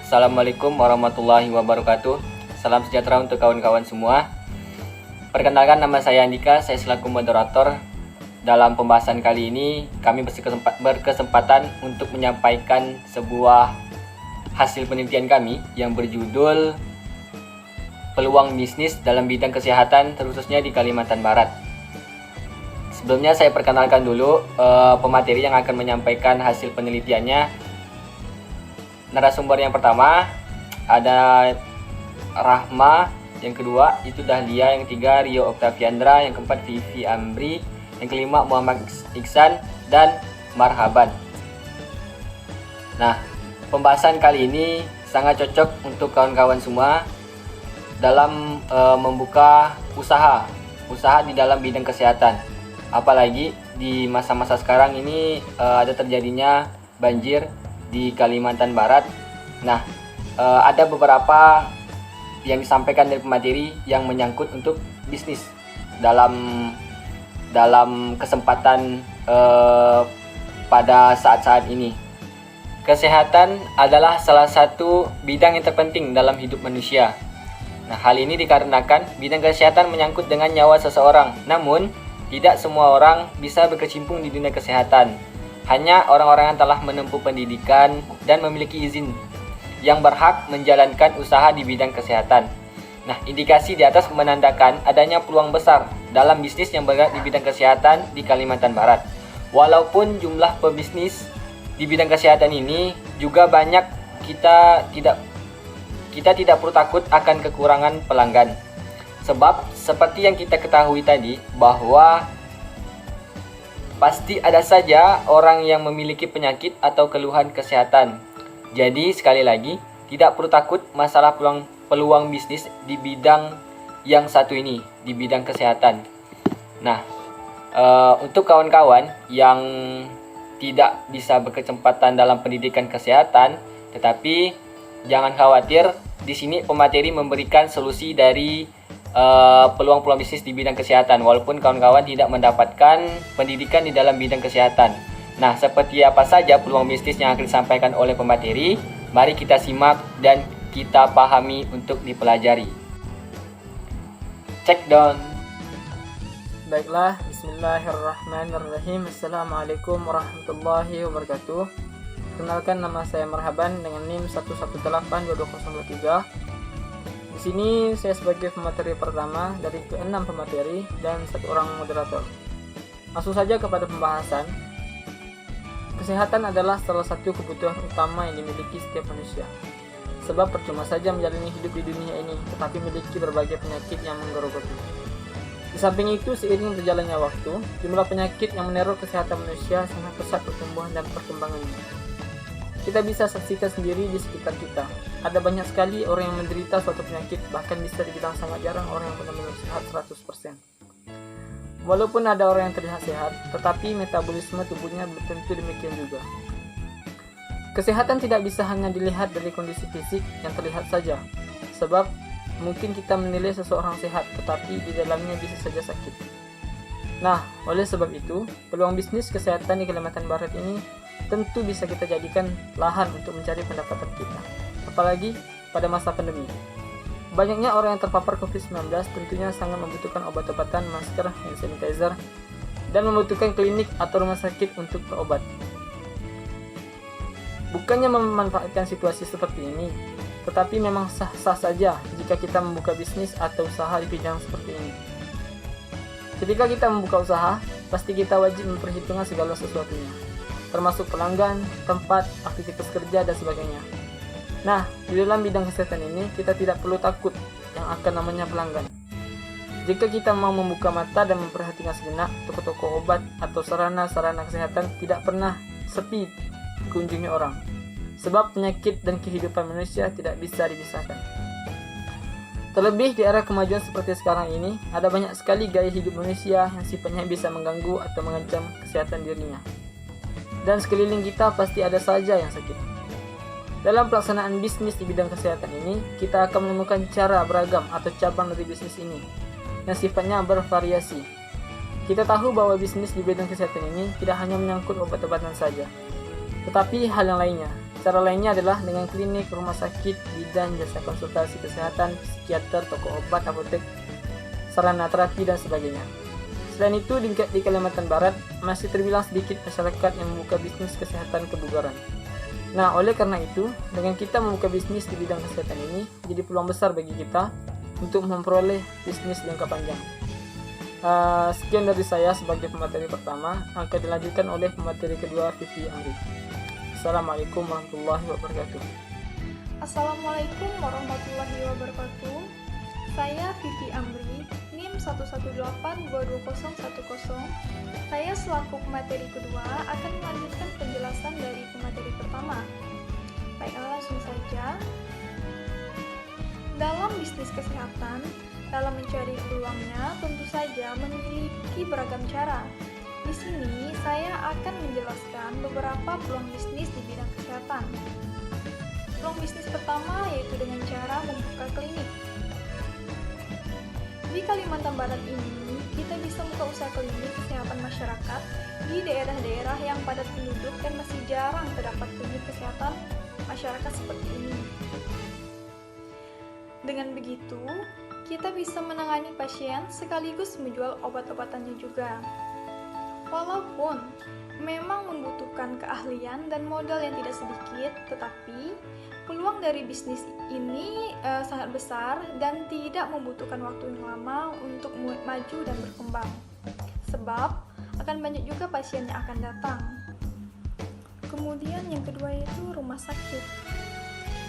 Assalamualaikum warahmatullahi wabarakatuh. Salam sejahtera untuk kawan-kawan semua. Perkenalkan, nama saya Andika, saya selaku moderator. Dalam pembahasan kali ini kami berkesempatan untuk menyampaikan sebuah hasil penelitian kami yang berjudul Peluang Bisnis dalam Bidang Kesehatan, khususnya di Kalimantan Barat. Sebelumnya saya perkenalkan dulu pemateri yang akan menyampaikan hasil penelitiannya. Narasumber yang pertama ada Rahma, yang kedua itu Dahlia, yang ketiga Rio Octaviandra, yang keempat Vivi Amri, yang kelima Muhammad Iksan, dan Marhaban. Nah, pembahasan kali ini sangat cocok untuk kawan-kawan semua dalam membuka usaha di dalam bidang kesehatan. Apalagi di masa-masa sekarang ini ada terjadinya banjir di Kalimantan Barat. Nah, ada beberapa yang disampaikan dari pemateri yang menyangkut untuk bisnis dalam kesempatan pada saat-saat ini. Kesehatan adalah salah satu bidang yang terpenting dalam hidup manusia. Nah, hal ini dikarenakan bidang kesehatan menyangkut dengan nyawa seseorang. Namun, tidak semua orang bisa berkecimpung di dunia kesehatan. Hanya orang-orang yang telah menempuh pendidikan dan memiliki izin yang berhak menjalankan usaha di bidang kesehatan. Nah, indikasi di atas menandakan adanya peluang besar dalam bisnis yang bergerak di bidang kesehatan di Kalimantan Barat. Walaupun jumlah pebisnis di bidang kesehatan ini juga banyak, kita tidak perlu takut akan kekurangan pelanggan. Sebab seperti yang kita ketahui tadi, bahwa pasti ada saja orang yang memiliki penyakit atau keluhan kesehatan. Jadi sekali lagi, tidak perlu takut masalah peluang bisnis di bidang yang satu ini, di bidang kesehatan. Nah, untuk kawan-kawan yang tidak bisa berkesempatan dalam pendidikan kesehatan, tetapi jangan khawatir, di sini pemateri memberikan solusi dari peluang-peluang bisnis di bidang kesehatan walaupun kawan-kawan tidak mendapatkan pendidikan di dalam bidang kesehatan. Nah, seperti apa saja peluang bisnis yang akan disampaikan oleh pemateri? Mari kita simak dan kita pahami untuk dipelajari. Check down. Baiklah, bismillahirrahmanirrahim. Assalamualaikum warahmatullahi wabarakatuh. Kenalkan, nama saya Marhaban dengan NIM 1182203. Di sini saya sebagai pemateri pertama dari ke-6 pemateri dan 1 orang moderator. Langsung saja kepada pembahasan. Kesehatan adalah salah satu kebutuhan utama yang dimiliki setiap manusia. Sebab percuma saja menjalani hidup di dunia ini, tetapi memiliki berbagai penyakit yang menggerogoti. Di samping itu, seiring berjalannya waktu, jumlah penyakit yang meneror kesehatan manusia sangat pesat pertumbuhan dan perkembangannya. Kita bisa saksikan sendiri di sekitar kita. Ada banyak sekali orang yang menderita suatu penyakit, bahkan bisa dibilang sangat jarang orang yang benar-benar sehat 100%. Walaupun ada orang yang terlihat sehat, tetapi metabolisme tubuhnya tentu demikian juga. Kesehatan tidak bisa hanya dilihat dari kondisi fisik yang terlihat saja, sebab mungkin kita menilai seseorang sehat, tetapi di dalamnya bisa saja sakit. Nah, oleh sebab itu, peluang bisnis kesehatan di Kalimantan Barat ini tentu bisa kita jadikan lahan untuk mencari pendapatan kita, apalagi pada masa pandemi. Banyaknya orang yang terpapar COVID-19 tentunya sangat membutuhkan obat-obatan, masker, hand sanitizer, dan membutuhkan klinik atau rumah sakit untuk berobat. Bukannya memanfaatkan situasi seperti ini, tetapi memang sah-sah saja jika kita membuka bisnis atau usaha di bidang seperti ini. Ketika kita membuka usaha, pasti kita wajib memperhitungkan segala sesuatunya, termasuk pelanggan, tempat, aktivitas kerja, dan sebagainya. Nah, di dalam bidang kesehatan ini, kita tidak perlu takut yang akan namanya pelanggan. Jika kita mau membuka mata dan memperhatikan sejenak, toko-toko obat atau sarana-sarana kesehatan tidak pernah sepi dikunjungi orang. Sebab penyakit dan kehidupan manusia tidak bisa dipisahkan. Terlebih di era kemajuan seperti sekarang ini, ada banyak sekali gaya hidup manusia yang sifatnya bisa mengganggu atau mengancam kesehatan dirinya. Dan sekeliling kita pasti ada saja yang sakit. Dalam pelaksanaan bisnis di bidang kesehatan ini, kita akan menemukan cara beragam atau cabang dari bisnis ini yang sifatnya bervariasi. Kita tahu bahwa bisnis di bidang kesehatan ini tidak hanya menyangkut obat-obatan saja, tetapi hal yang lainnya, Cara lainnya adalah dengan klinik, rumah sakit, bidan, jasa konsultasi kesehatan, psikiater, toko obat, apotek, sarana terapi, dan sebagainya. Selain itu, di Kalimantan Barat masih terbilang sedikit masyarakat yang membuka bisnis kesehatan kebugaran. Nah, oleh karena itu, dengan kita membuka bisnis di bidang kesehatan ini, jadi peluang besar bagi kita untuk memperoleh bisnis jangka panjang. Sekian dari saya sebagai pemateri pertama, akan dilanjutkan oleh pemateri kedua, Vivi Amri. Assalamualaikum warahmatullahi wabarakatuh. Assalamualaikum warahmatullahi wabarakatuh. Saya Vivi Amri, NIM 118221010. Saya selaku pemateri kedua akan melanjutkan penjelasan dari pemateri pertama. Baiklah, langsung saja. Dalam bisnis kesehatan, dalam mencari peluangnya tentu saja memiliki beragam cara. Di sini saya akan menjelaskan beberapa peluang bisnis di bidang kesehatan. Peluang bisnis pertama yaitu dengan cara membuka klinik. Di Kalimantan Barat ini, kita bisa membuka usaha klinik kesehatan masyarakat di daerah-daerah yang padat penduduk dan masih jarang terdapat klinik kesehatan masyarakat seperti ini. Dengan begitu, kita bisa menangani pasien sekaligus menjual obat-obatannya juga. Walaupun memang membutuhkan keahlian dan modal yang tidak sedikit, tetapi peluang dari bisnis ini sangat besar dan tidak membutuhkan waktu yang lama untuk maju dan berkembang. Sebab akan banyak juga pasien yang akan datang. Kemudian yang kedua yaitu rumah sakit.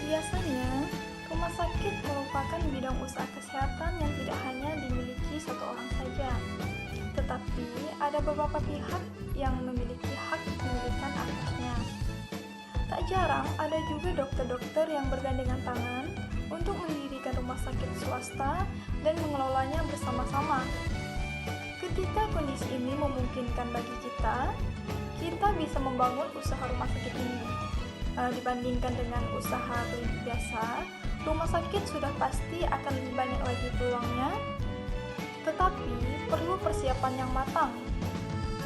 Biasanya rumah sakit merupakan bidang usaha kesehatan yang tidak hanya dimiliki satu orang saja, tetapi ada beberapa pihak yang memiliki hak kepemilikan atasnya. Tak jarang ada juga dokter-dokter yang bergandengan tangan untuk mendirikan rumah sakit swasta dan mengelolanya bersama-sama. Ketika kondisi ini memungkinkan bagi kita bisa membangun usaha rumah sakit ini. Dibandingkan dengan usaha klinik biasa, rumah sakit sudah pasti akan lebih banyak lagi peluangnya, tetapi perlu persiapan yang matang.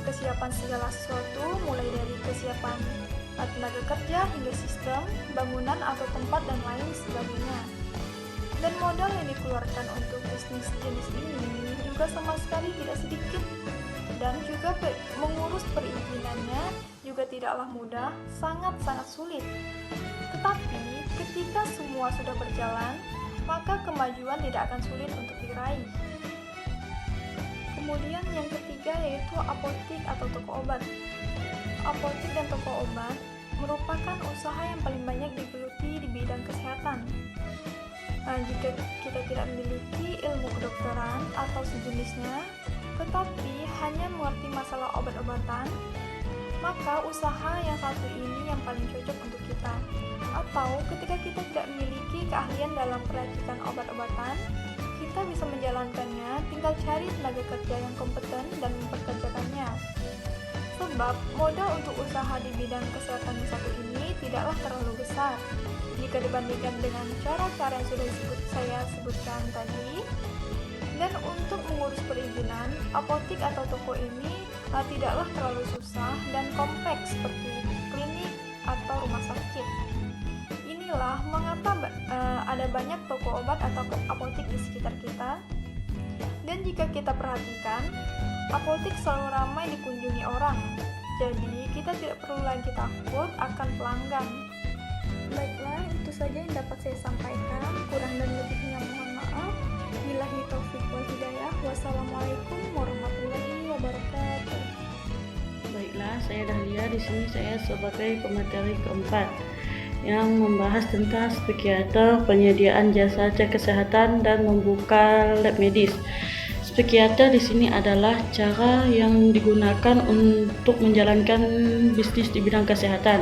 Kesiapan segala sesuatu, mulai dari kesiapan tenaga kerja hingga sistem, bangunan atau tempat dan lain sebagainya. Dan modal yang dikeluarkan untuk bisnis jenis ini juga sama sekali tidak sedikit. Dan juga mengurus perizinannya juga tidaklah mudah, sangat-sangat sulit. Tetapi ketika semua sudah berjalan, maka kemajuan tidak akan sulit untuk diraih. Kemudian yang ketiga yaitu apotik atau toko obat. Apotik dan toko obat merupakan usaha yang paling banyak digeluti di bidang kesehatan. Jika kita tidak memiliki ilmu kedokteran atau sejenisnya, tetapi hanya mengerti masalah obat-obatan, maka usaha yang satu ini yang paling cocok untuk kita. Atau ketika kita tidak memiliki keahlian dalam peracikan obat-obatan, kita bisa menjalankannya, tinggal cari tenaga kerja yang kompeten dan memperkerjakannya. Sebab modal untuk usaha di bidang kesehatan yang satu ini tidaklah terlalu besar jika dibandingkan dengan cara-cara yang sudah saya sebutkan tadi. Dan untuk mengurus perizinan, apotik atau toko ini tidaklah terlalu susah dan kompleks seperti klinik atau rumah sakit. Inilah mengapa ada banyak toko obat atau apotik di sekitar kita. Dan jika kita perhatikan, apotik selalu ramai dikunjungi orang. Jadi kita tidak perlu lagi takut akan pelanggan. Baiklah, itu saja yang dapat saya sampaikan. Kurang dan lebihnya mohon maaf. Billahi taufiq wal hidayah. Wassalamualaikum warahmatullahi wabarakatuh. Baiklah, saya Dahlia. Di sini saya sebagai pemateri keempat yang membahas tentang psikiater, penyediaan jasa cek kesehatan dan membuka lab medis. Psikiater di sini adalah cara yang digunakan untuk menjalankan bisnis di bidang kesehatan.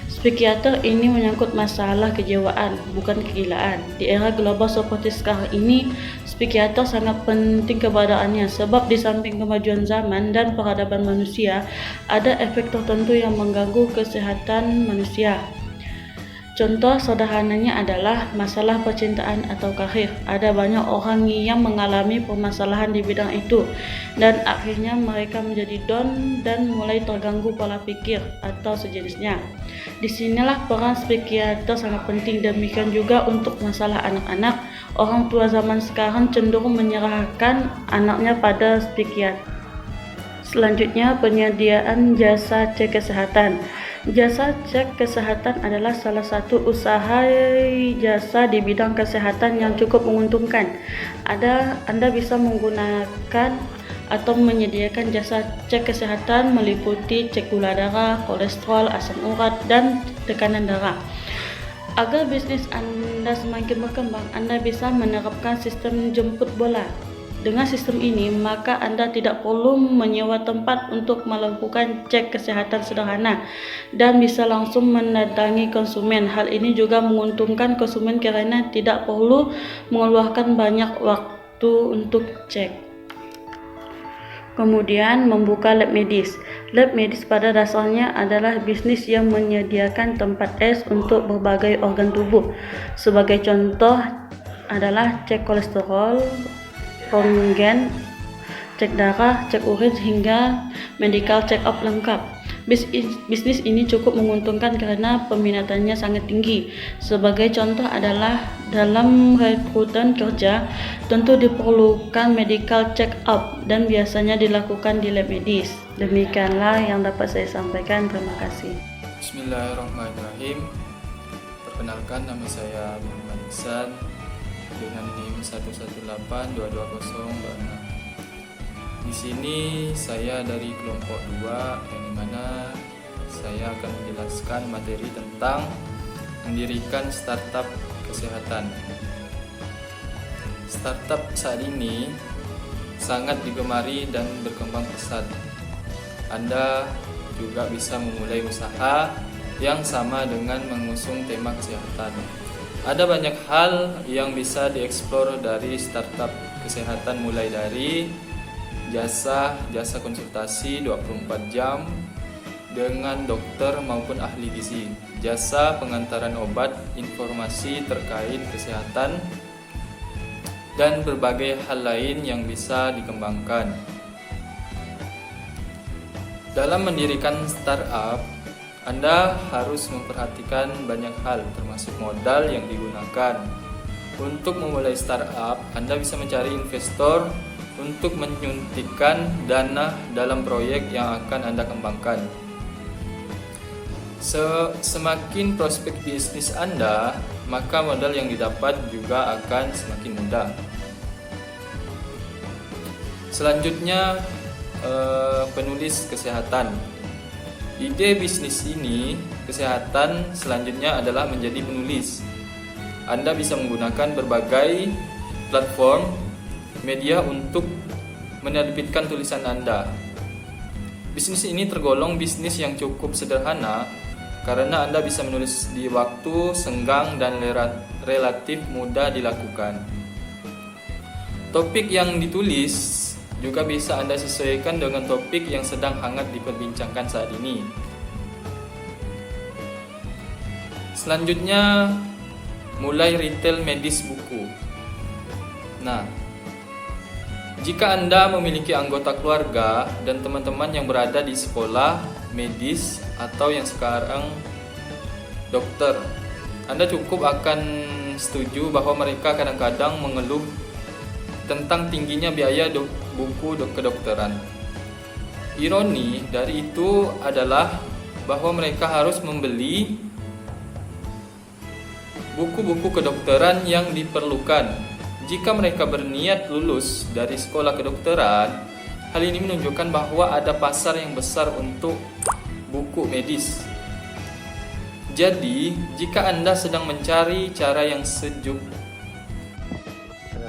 Psikiater ini menyangkut masalah kejiwaan, bukan kegilaan. Di era global seperti sekarang ini, psikiater sangat penting keberadaannya sebab di samping kemajuan zaman dan peradaban manusia, ada efek tertentu yang mengganggu kesehatan manusia. Contoh sederhananya adalah masalah percintaan atau karir. Ada banyak orang yang mengalami permasalahan di bidang itu dan akhirnya mereka menjadi down dan mulai terganggu pola pikir atau sejenisnya. Disinilah peran psikiater sangat penting. Demikian juga untuk masalah anak-anak. Orang tua zaman sekarang cenderung menyerahkan anaknya pada psikiater. Selanjutnya, penyediaan jasa cek kesehatan. Jasa cek kesehatan adalah salah satu usaha jasa di bidang kesehatan yang cukup menguntungkan. Anda bisa menggunakan atau menyediakan jasa cek kesehatan meliputi cek gula darah, kolesterol, asam urat, dan tekanan darah. Agar bisnis Anda semakin berkembang, Anda bisa menerapkan sistem jemput bola. Dengan sistem ini, maka Anda tidak perlu menyewa tempat untuk melakukan cek kesehatan sederhana dan bisa langsung mendatangi konsumen. Hal ini juga menguntungkan konsumen karena tidak perlu mengeluarkan banyak waktu untuk cek. Kemudian, membuka lab medis. Lab medis pada dasarnya adalah bisnis yang menyediakan tempat tes untuk berbagai organ tubuh. Sebagai contoh adalah cek kolesterol, röntgen, cek darah, cek urin, hingga medical check up lengkap. Bisnis ini cukup menguntungkan karena peminatannya sangat tinggi. Sebagai contoh adalah dalam rekrutan kerja tentu diperlukan medical check up dan biasanya dilakukan di lab medis. Demikianlah yang dapat saya sampaikan. Terima kasih. Bismillahirrahmanirrahim. Perkenalkan, nama saya Muhammad Ihsan dengan NIM 118222026. Di sini saya dari kelompok 2 yang dimana saya akan menjelaskan materi tentang mendirikan startup kesehatan. Startup saat ini sangat digemari dan berkembang pesat. Anda juga bisa memulai usaha yang sama dengan mengusung tema kesehatan. Ada banyak hal yang bisa dieksplor dari startup kesehatan, mulai dari jasa konsultasi 24 jam dengan dokter maupun ahli gizi, jasa pengantaran obat, informasi terkait kesehatan, dan berbagai hal lain yang bisa dikembangkan. Dalam mendirikan startup, Anda harus memperhatikan banyak hal, termasuk modal yang digunakan. Untuk memulai startup, Anda bisa mencari investor untuk menyuntikkan dana dalam proyek yang akan Anda kembangkan. Semakin prospek bisnis Anda, maka modal yang didapat juga akan semakin mudah. Selanjutnya, penulis kesehatan. Ide bisnis ini, kesehatan, selanjutnya adalah menjadi penulis. Anda bisa menggunakan berbagai platform media untuk menerbitkan tulisan Anda. Bisnis ini tergolong bisnis yang cukup sederhana karena Anda bisa menulis di waktu senggang dan relatif mudah dilakukan. Topik yang ditulis juga bisa Anda sesuaikan dengan topik yang sedang hangat diperbincangkan saat ini. Selanjutnya, mulai retail medis buku. Nah, jika Anda memiliki anggota keluarga dan teman-teman yang berada di sekolah medis atau yang sekarang dokter, Anda cukup akan setuju bahwa mereka kadang-kadang mengeluh tentang tingginya biaya buku kedokteran. Ironi dari itu adalah bahwa mereka harus membeli buku-buku kedokteran yang diperlukan. Jika mereka berniat lulus dari sekolah kedokteran, hal ini menunjukkan bahwa ada pasar yang besar untuk buku medis. Jadi, jika Anda sedang mencari cara yang sejuk.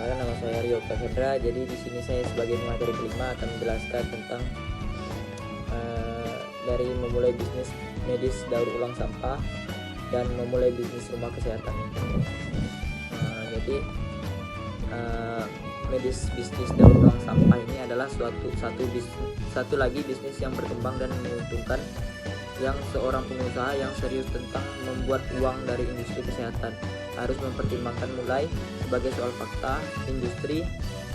Nama saya Rio Kasendra. Jadi di sini saya sebagai pemateri kelima akan menjelaskan tentang dari memulai bisnis medis daur ulang sampah dan memulai bisnis rumah kesehatan. Jadi bisnis daur ulang sampah ini adalah satu lagi bisnis yang berkembang dan menguntungkan yang seorang pengusaha yang serius tentang membuat uang dari industri kesehatan harus mempertimbangkan mulai sebagai soal fakta. Industri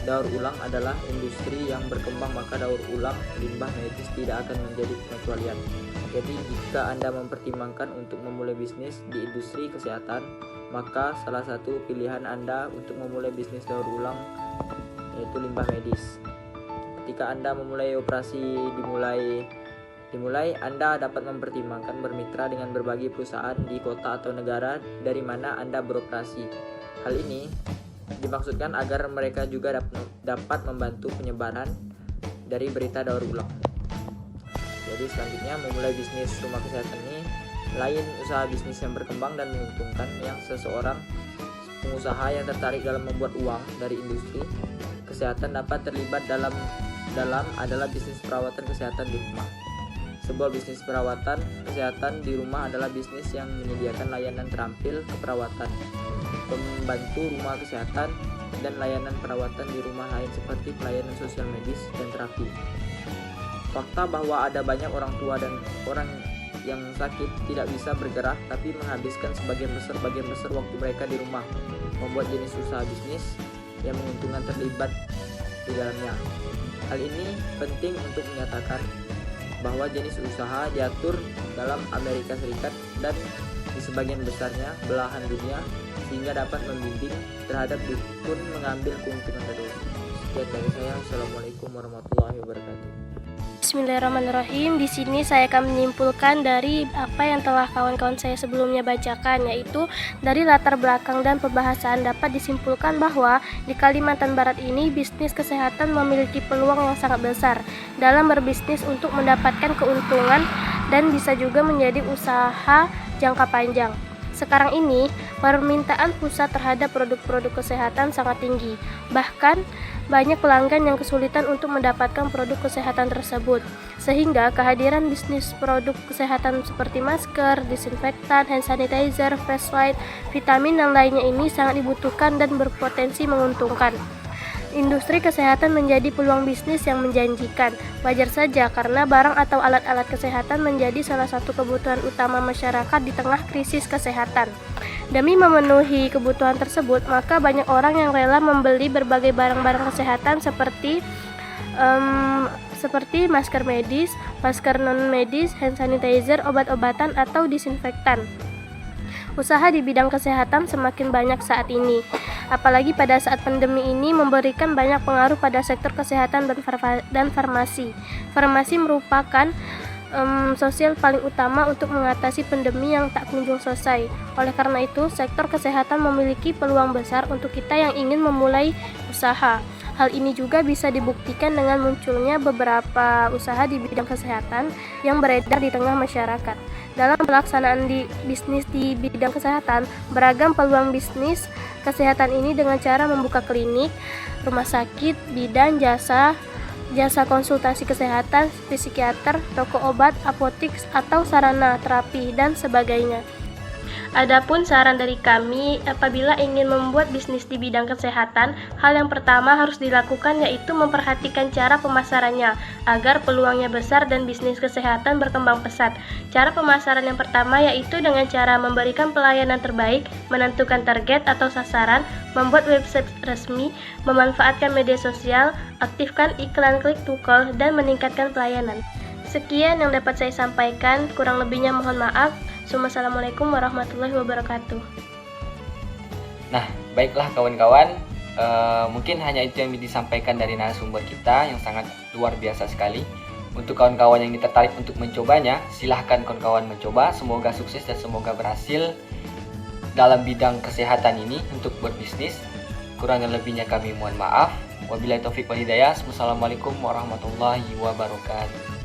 daur ulang adalah industri yang berkembang, maka daur ulang limbah medis tidak akan menjadi pengecualian. Jadi jika Anda mempertimbangkan untuk memulai bisnis di industri kesehatan, maka salah satu pilihan Anda untuk memulai bisnis daur ulang yaitu limbah medis. Ketika Anda memulai operasi dimulai, Anda dapat mempertimbangkan bermitra dengan berbagai perusahaan di kota atau negara dari mana Anda beroperasi. Hal ini dimaksudkan agar mereka juga dapat membantu penyebaran dari berita daur ulang. Jadi selanjutnya, memulai bisnis rumah kesehatan ini lain usaha bisnis yang berkembang dan menguntungkan yang seseorang pengusaha yang tertarik dalam membuat uang dari industri kesehatan dapat terlibat dalam adalah bisnis perawatan kesehatan di rumah. Sebuah bisnis perawatan kesehatan di rumah adalah bisnis yang menyediakan layanan terampil keperawatan, pembantu rumah kesehatan, dan layanan perawatan di rumah lain seperti pelayanan sosial medis dan terapi. Fakta bahwa ada banyak orang tua dan orang yang sakit tidak bisa bergerak tapi menghabiskan sebagian besar waktu mereka di rumah, membuat jenis usaha bisnis yang menguntungkan terlibat di dalamnya. Hal ini penting untuk menyatakan bahwa jenis usaha diatur dalam Amerika Serikat dan di sebagian besarnya belahan dunia, sehingga dapat membimbing terhadap dukun mengambil keuntungan dari itu. Sekian dari saya. Assalamualaikum warahmatullahi wabarakatuh. Bismillahirrahmanirrahim. Di sini saya akan menyimpulkan dari apa yang telah kawan-kawan saya sebelumnya bacakan, yaitu dari latar belakang dan pembahasan dapat disimpulkan bahwa di Kalimantan Barat ini bisnis kesehatan memiliki peluang yang sangat besar dalam berbisnis untuk mendapatkan keuntungan dan bisa juga menjadi usaha jangka panjang. Sekarang ini, permintaan pusat terhadap produk-produk kesehatan sangat tinggi. Bahkan, banyak pelanggan yang kesulitan untuk mendapatkan produk kesehatan tersebut. Sehingga kehadiran bisnis produk kesehatan seperti masker, disinfektan, hand sanitizer, flashlight, vitamin, dan lainnya ini sangat dibutuhkan dan berpotensi menguntungkan. Industri kesehatan menjadi peluang bisnis yang menjanjikan. Wajar saja karena barang atau alat-alat kesehatan menjadi salah satu kebutuhan utama masyarakat di tengah krisis kesehatan. Demi memenuhi kebutuhan tersebut, maka banyak orang yang rela membeli berbagai barang-barang kesehatan seperti masker medis, masker non-medis, hand sanitizer, obat-obatan, atau disinfektan. Usaha di bidang kesehatan semakin banyak saat ini, apalagi pada saat pandemi ini memberikan banyak pengaruh pada sektor kesehatan dan farmasi. Farmasi merupakan sosial paling utama untuk mengatasi pandemi yang tak kunjung selesai. Oleh karena itu, sektor kesehatan memiliki peluang besar untuk kita yang ingin memulai usaha. Hal ini juga bisa dibuktikan dengan munculnya beberapa usaha di bidang kesehatan yang beredar di tengah masyarakat. Dalam pelaksanaan bisnis di bidang kesehatan, beragam peluang bisnis kesehatan ini dengan cara membuka klinik, rumah sakit, bidan, jasa konsultasi kesehatan, psikiater, toko obat, apotik, atau sarana terapi, dan sebagainya. Adapun saran dari kami, apabila ingin membuat bisnis di bidang kesehatan, hal yang pertama harus dilakukan yaitu memperhatikan cara pemasarannya agar peluangnya besar dan bisnis kesehatan berkembang pesat. Cara pemasaran yang pertama yaitu dengan cara memberikan pelayanan terbaik, menentukan target atau sasaran, membuat website resmi, memanfaatkan media sosial, aktifkan iklan klik to call, dan meningkatkan pelayanan. Sekian yang dapat saya sampaikan, kurang lebihnya mohon maaf. Assalamualaikum warahmatullahi wabarakatuh. Nah, baiklah kawan-kawan, mungkin hanya itu yang disampaikan dari narasumber kita yang sangat luar biasa sekali. Untuk kawan-kawan yang tertarik untuk mencobanya, silahkan kawan-kawan mencoba. Semoga sukses dan semoga berhasil dalam bidang kesehatan ini untuk berbisnis. Kurang dan lebihnya kami mohon maaf. Wabillahi taufiq wal hidayah. Wassalamualaikum warahmatullahi wabarakatuh.